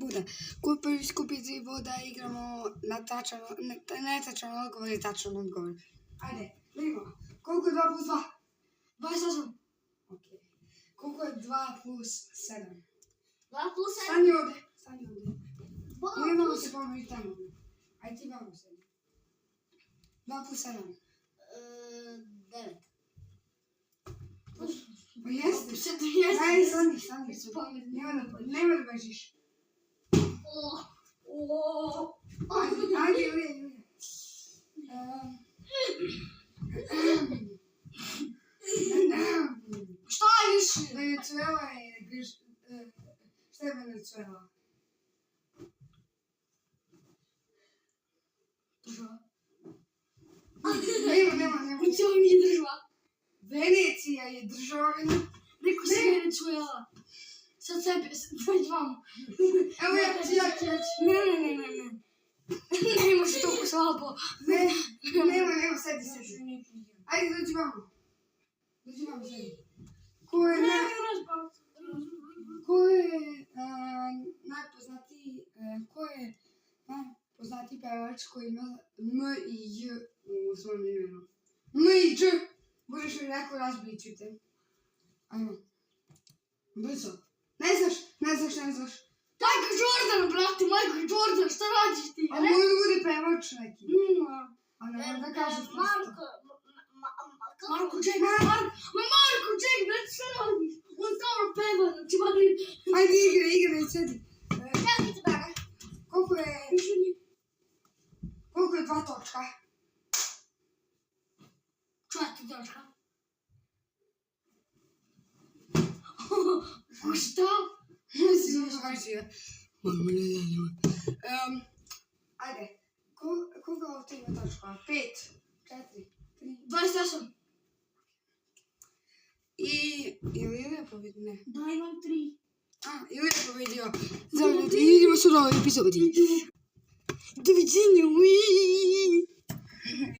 bude. Ko prvi skupi 3 boda, igramo na netačan odgovor i tačan odgovor. Ajde, vidimo. Koliko je 2 plus 2? 28. Ok. Koliko je 2 plus 7? 2 plus 7? Stani ovdje. Ne mogu se pomeriti tamo. Ajde ti vamo se. 2 plus 7. 9. Pa jeste. Ajde, stani. Nema da bežiš. Ajde, Julija. Šta je više? Venezuela je... Šta je Venezuela? Država. Nema. Kućeo nije država. Venecija je država. Rekao si Venezuela. Sad sebe, već vamo. Evo ja ću. Ne. Ne može toliko slabo. Nema, sedi. Ajde, dođi vamo, sedi. Ko je najpoznatiji pevač koji ima M i J u svom imenu? M i J! Možeš li neko razbiću te? Ajmo. Brzo. Ne znaš. Michael Jordan, brate, Michael Jordan, šta radiš ti? A može da bude pevač neki? A ne, da kažeš prosto. Marko Jack, brate, šta radiš? On stvarno peva, znači mali... Ajde, igraj, sedi. Čekajte mene. Koliko je 2 točka? 4 točka. Šta? Ajde, koliko ovdje ima točka? 5, 4, 3... 28. I Ilija pobjedio, ne. Da, imam 3. Ilija pobjedio. Idemo se u novoj epizodi. Doviđenja,